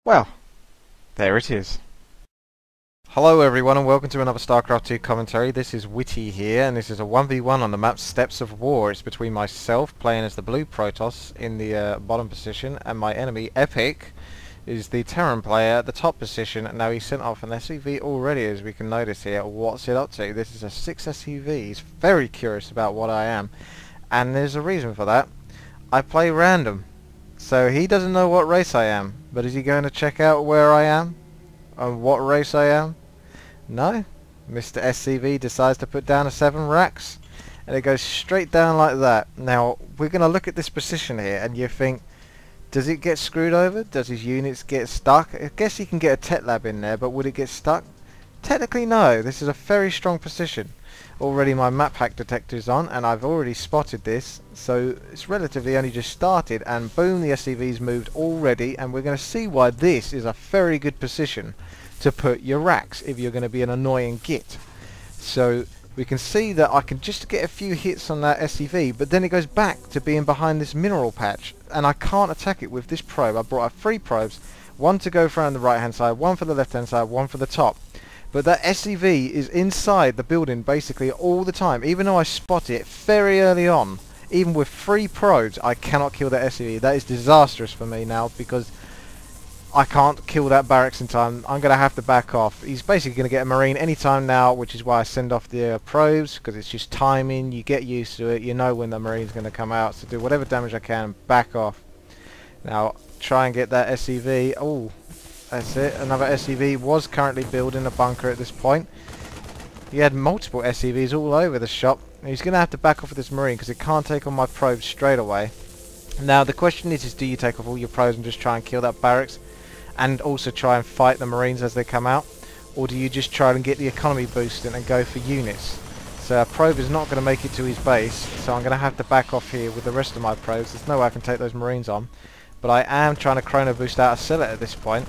Well, there it is. Hello everyone and welcome to another Starcraft 2 commentary. This is WTii here and this is a 1v1 on the map Steppes of War. It's between myself playing as the blue Protoss in the bottom position and my enemy Epic is the Terran player at the top position. And now he's sent off an SCV already, as we can notice here. What's it up to? This is a 6 SCV. He's very curious about what I am and there's a reason for that. I play random. So he doesn't know what race I am, but is he going to check out where I am and what race I am? No. Mr. SCV decides to put down a 7 racks and it goes straight down like that. Now we're going to look at this position here and you think, does it get screwed over? Does his units get stuck? I guess he can get a tech lab in there, but would it get stuck? Technically no. This is a very strong position. Already my map hack detector is on and I've already spotted this, so it's relatively only just started and boom, the SCV's moved already, and we're going to see why this is a very good position to put your racks if you're going to be an annoying git. So we can see that I can just get a few hits on that SCV, but then it goes back to being behind this mineral patch and I can't attack it with this probe. I brought out 3 probes, one to go for on the right hand side, one for the left hand side, one for the top. But that SCV is inside the building basically all the time. Even though I spot it very early on, even with 3 probes, I cannot kill that SCV. That is disastrous for me now because I can't kill that barracks in time. I'm going to have to back off. He's basically going to get a marine anytime now, which is why I send off the probes, because it's just timing. You get used to it. You know when the marine's going to come out. So do whatever damage I can, back off. Now try and get that SCV. Oh. That's it, another SCV was currently building a bunker at this point. He had multiple SCVs all over the shop. He's going to have to back off with this marine because it can't take on my probes straight away. Now the question is do you take off all your probes and just try and kill that barracks and also try and fight the marines as they come out? Or do you just try and get the economy boosting and go for units? So a probe is not going to make it to his base, so I'm going to have to back off here with the rest of my probes. There's no way I can take those marines on. But I am trying to chrono boost out a Sillet at this point.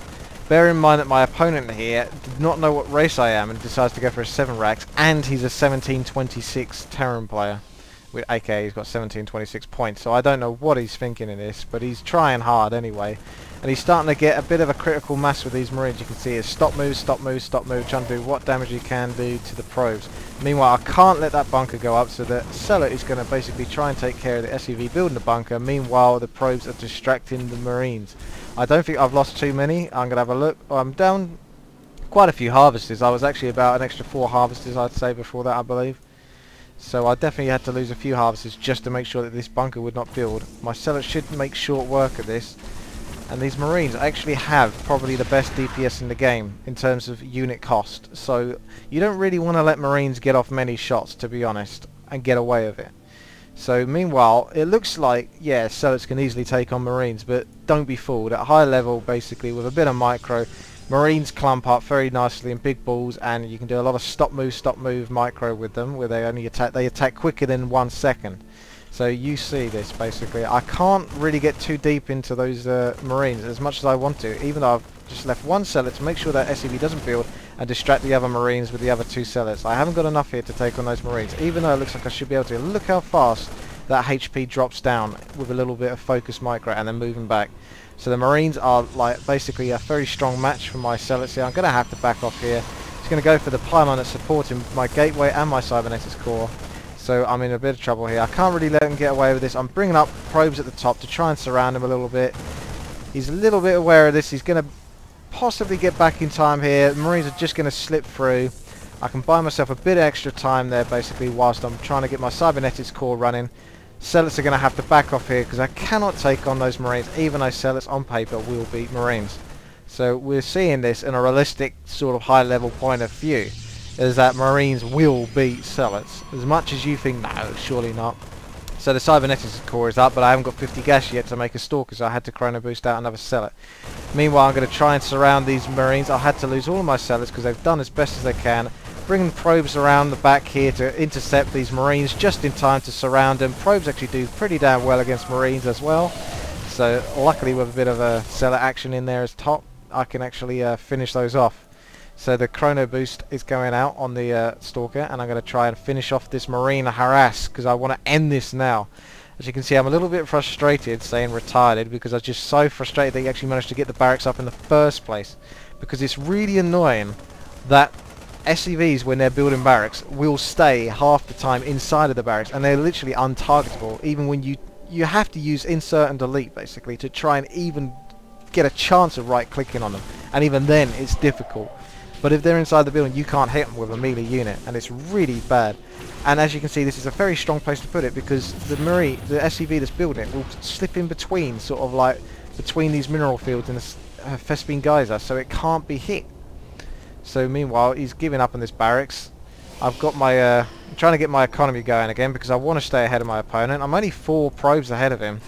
Bear in mind that my opponent here did not know what race I am and decides to go for a 7 racks, and he's a 1726 Terran player, with aka he's got 1726 points, so I don't know what he's thinking in this, but he's trying hard anyway, and he's starting to get a bit of a critical mass with these marines. You can see it's stop move, stop move, stop move, trying to do what damage he can do to the probes. Meanwhile I can't let that bunker go up, so the seller is going to basically try and take care of the SCV building the bunker. Meanwhile the probes are distracting the marines. I don't think I've lost too many. I'm going to have a look. I'm down quite a few harvesters. I was actually about an extra 4 harvesters I'd say before that, I believe. So I definitely had to lose a few harvesters just to make sure that this bunker would not build. My seller should make short work of this. And these marines actually have probably the best DPS in the game in terms of unit cost. So you don't really want to let marines get off many shots, to be honest, and get away with it. So meanwhile, it looks like, yeah, Sellets can easily take on marines, but don't be fooled. At high level, basically, with a bit of micro, marines clump up very nicely in big balls, and you can do a lot of stop move micro with them, where they attack quicker than 1 second. So you see this basically. I can't really get too deep into those marines as much as I want to, even though I've just left 1 Sellet to make sure that SCV doesn't build and distract the other marines with the other 2 Sellets. I haven't got enough here to take on those marines, even though it looks like I should be able to. Look how fast that HP drops down with a little bit of focus micro and then moving back. So the marines are like basically a very strong match for my Sellets here. I'm going to have to back off here. He's going to go for the pylon that's supporting my gateway and my cybernetics core. So I'm in a bit of trouble here. I can't really let him get away with this. I'm bringing up probes at the top to try and surround him a little bit. He's a little bit aware of this. He's going to possibly get back in time here. The marines are just going to slip through. I can buy myself a bit of extra time there basically whilst I'm trying to get my cybernetics core running. Sellets are going to have to back off here because I cannot take on those marines, even though Sellets on paper will beat marines. So we're seeing this in a realistic sort of high level point of view, is that marines will beat Sellets. As much as you think, no, surely not. So the cybernetics core is up, but I haven't got 50 gas yet to make a stalker, so I had to chrono boost out another Sellet. Meanwhile, I'm going to try and surround these marines. I had to lose all of my Sellets because they've done as best as they can. Bringing probes around the back here to intercept these marines just in time to surround them. Probes actually do pretty damn well against marines as well. So luckily with a bit of a Sellet action in there as top, I can actually finish those off. So the chrono boost is going out on the Stalker, and I'm going to try and finish off this marine harass because I want to end this now. As you can see, I'm a little bit frustrated saying retarded because I was just so frustrated that he actually managed to get the barracks up in the first place. Because it's really annoying that SCVs, when they're building barracks, will stay half the time inside of the barracks, and they're literally untargetable, even when you have to use insert and delete basically to try and even get a chance of right clicking on them, and even then it's difficult. But if they're inside the building, you can't hit them with a melee unit, and it's really bad. And as you can see, this is a very strong place to put it, because the SCV that's building it will slip in between, sort of like between these mineral fields and the Vespene geyser, so it can't be hit. So meanwhile, he's giving up on this barracks. I've got my I'm trying to get my economy going again because I want to stay ahead of my opponent. I'm only 4 probes ahead of him,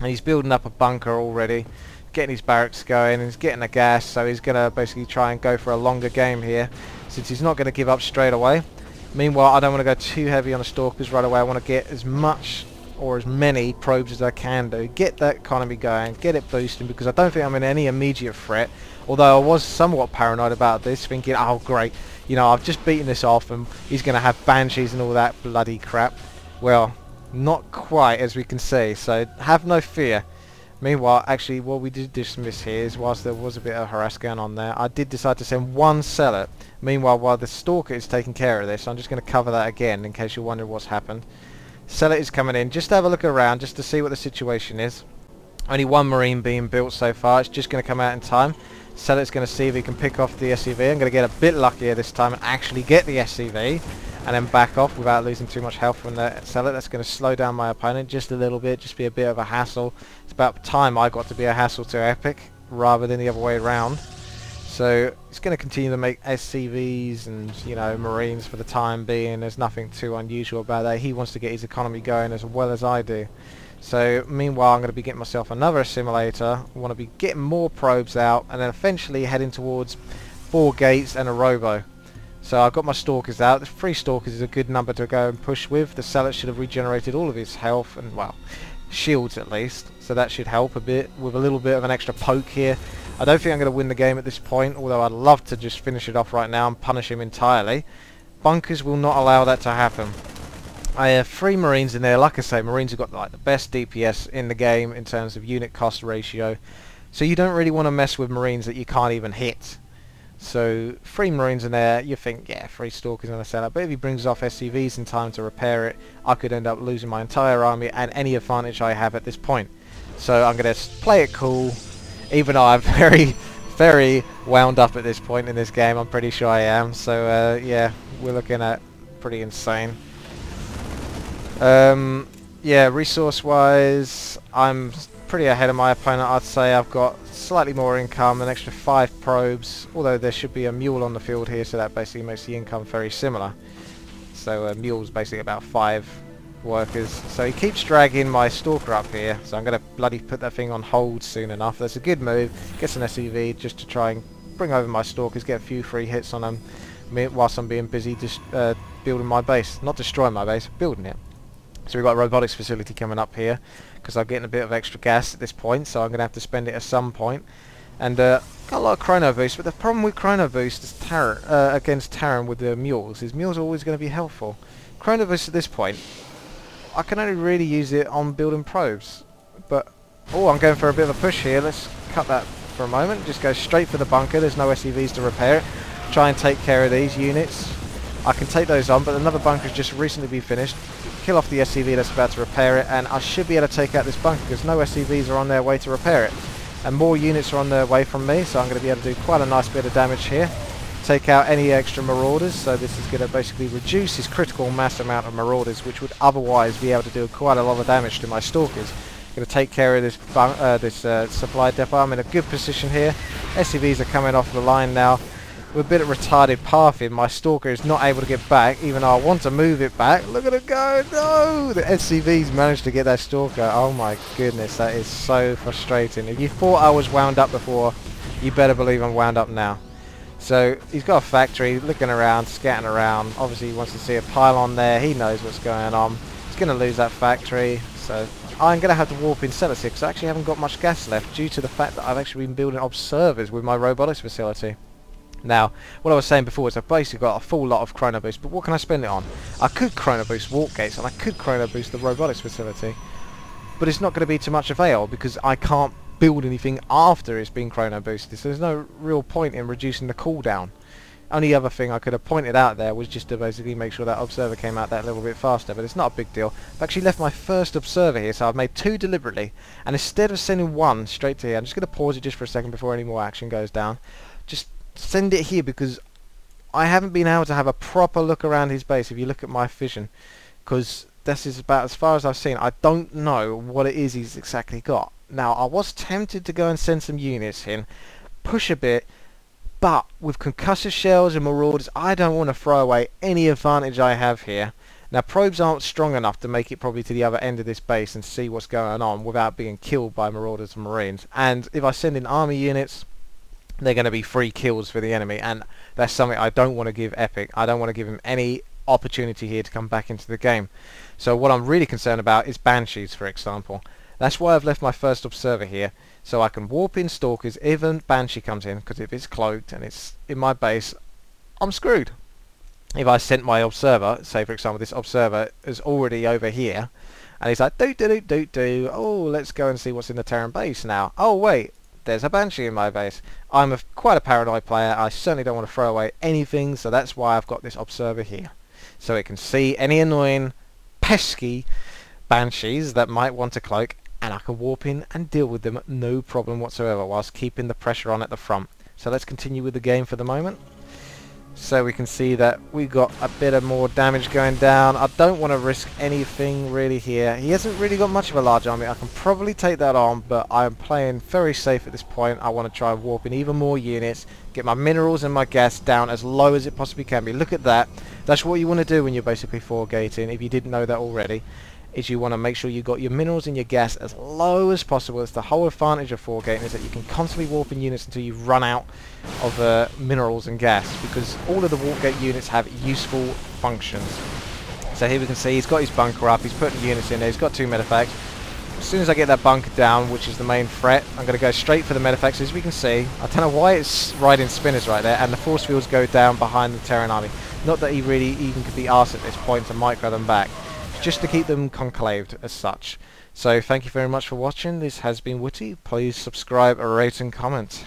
and he's building up a bunker already, getting his barracks going, and he's getting the gas, so he's going to basically try and go for a longer game here, since he's not going to give up straight away. Meanwhile, I don't want to go too heavy on the stalkers right away. I want to get as much or as many probes as I can do, get that economy going, get it boosting, because I don't think I'm in any immediate threat. Although I was somewhat paranoid about this, thinking, oh great, you know, I've just beaten this off and he's going to have banshees and all that bloody crap. Well, not quite, as we can see, so have no fear. Meanwhile, actually, what we did dismiss here is, whilst there was a bit of harass going on there, I did decide to send 1 zealot. Meanwhile, while the stalker is taking care of this, I'm just going to cover that again in case you're wondering what's happened. Zealot is coming in, just to have a look around, just to see what the situation is. Only 1 marine being built so far, it's just going to come out in time. Zealot's going to see if he can pick off the SCV. I'm going to get a bit luckier this time and actually get the SCV, and then back off without losing too much health from the Zealot. That's going to slow down my opponent just a little bit, just be a bit of a hassle. It's about time I got to be a hassle to Epic rather than the other way around. So it's going to continue to make SCVs and, you know, Marines for the time being. There's nothing too unusual about that. He wants to get his economy going as well as I do. So meanwhile, I'm going to be getting myself another assimilator. I want to be getting more probes out, and then eventually heading towards 4 gates and a robo. So I've got my stalkers out. The 3 stalkers is a good number to go and push with. The Zealot should have regenerated all of his health and, well, shields at least. So that should help a bit with a little bit of an extra poke here. I don't think I'm going to win the game at this point, although I'd love to just finish it off right now and punish him entirely. Bunkers will not allow that to happen. I have 3 Marines in there. Like I say, Marines have got like the best DPS in the game in terms of unit cost ratio. So you don't really want to mess with Marines that you can't even hit. So 3 Marines in there, you think, yeah, 3 Stalkers and a setup. But if he brings off SCVs in time to repair it, I could end up losing my entire army and any advantage I have at this point. So I'm going to play it cool, even though I'm very wound up at this point in this game. I'm pretty sure I am. So yeah, we're looking at pretty insane. Yeah, resource wise, I'm pretty ahead of my opponent. I'd say I've got slightly more income, an extra 5 probes, although there should be a mule on the field here, so that basically makes the income very similar. So a mule's basically about 5 workers. So he keeps dragging my stalker up here, so I'm going to bloody put that thing on hold soon enough. That's a good move. Gets an SCV just to try and bring over my stalkers, get a few free hits on them whilst I'm being busy just building my base. Not destroying my base, building it. So we've got a robotics facility coming up here, because I'm getting a bit of extra gas at this point, so I'm going to have to spend it at some point. And got a lot of chrono boost, but the problem with chrono boost is against Terran with the mules is mules are always going to be helpful. Chrono boost at this point, I can only really use it on building probes. But oh, I'm going for a bit of a push here. Let's cut that for a moment. Just go straight for the bunker. There's no SCVs to repair it. Try and take care of these units. I can take those on, but another bunker's just recently been finished. Kill off the SCV that's about to repair it, and I should be able to take out this bunker because no SCVs are on their way to repair it. And more units are on their way from me, so I'm going to be able to do quite a nice bit of damage here. Take out any extra marauders, so this is going to basically reduce his critical mass amount of marauders, which would otherwise be able to do quite a lot of damage to my stalkers. Going to take care of this supply depot. I'm in a good position here. SCVs are coming off the line now. With a bit of retarded pathing, my stalker is not able to get back, even though I want to move it back. Look at it go! No! The SCVs managed to get that stalker. Oh my goodness, that is so frustrating. If you thought I was wound up before, you better believe I'm wound up now. So he's got a factory, looking around, scatting around. Obviously he wants to see a pylon there. He knows what's going on. He's going to lose that factory. So I'm going to have to warp in Cetus here because I actually haven't got much gas left due to the fact that I've actually been building observers with my robotics facility. Now, what I was saying before is I've basically got a full lot of chrono boost, but what can I spend it on? I could chrono boost warp gates, and I could chrono boost the robotics facility. but it's not going to be too much avail because I can't build anything after it's been chrono boosted, so there's no real point in reducing the cooldown. Only other thing I could have pointed out there was just to basically make sure that observer came out that little bit faster, but it's not a big deal. I've actually left my first observer here, so I've made 2 deliberately, and instead of sending 1 straight to here, I'm just going to pause it just for a second before any more action goes down. Just send it here because I haven't been able to have a proper look around his base if you look at my vision, because this is about as far as I've seen. I don't know what it is he's exactly got. Now, I was tempted to go and send some units in, push a bit, but with concussive shells and marauders, I don't want to throw away any advantage I have here. Now, probes aren't strong enough to make it probably to the other end of this base and see what's going on without being killed by marauders and marines. And if I send in army units, they're going to be free kills for the enemy, and that's something I don't want to give Epic. I don't want to give him any opportunity here to come back into the game. So what I'm really concerned about is Banshees, for example. That's why I've left my first observer here, so I can warp in Stalkers if a Banshee comes in, because if it's cloaked and it's in my base, I'm screwed. If I sent my observer, say for example this observer is already over here, and he's like, oh, let's go and see what's in the Terran base now. Oh wait, there's a Banshee in my base. I'm quite a paranoid player, I certainly don't want to throw away anything, so that's why I've got this observer here. So it can see any annoying, pesky Banshees that might want to cloak, and I can warp in and deal with them no problem whatsoever whilst keeping the pressure on at the front. So let's continue with the game for the moment. So we can see that we got a bit of more damage going down. I don't want to risk anything really here. He hasn't really got much of a large army. I can probably take that on, but I'm playing very safe at this point. I want to try and warp in even more units, get my minerals and my gas down as low as it possibly can be. Look at that. That's what you want to do when you're basically 4-gating, if you didn't know that already. Is you want to make sure you got your minerals and your gas as low as possible. It's the whole advantage of 4-gating, is that you can constantly warp in units until you run out of minerals and gas, because all of the warp gate units have useful functions. So here we can see he's got his bunker up, he's putting units in there, he's got 2 medefacts. As soon as I get that bunker down, which is the main threat, I'm going to go straight for the medefacts. As we can see, I don't know why it's riding spinners right there, and the force fields go down behind the Terran army. Not that he really even could be arsed at this point to micro them back, just to keep them conclaved as such. So thank you very much for watching. This has been WTii. Please subscribe, rate and comment.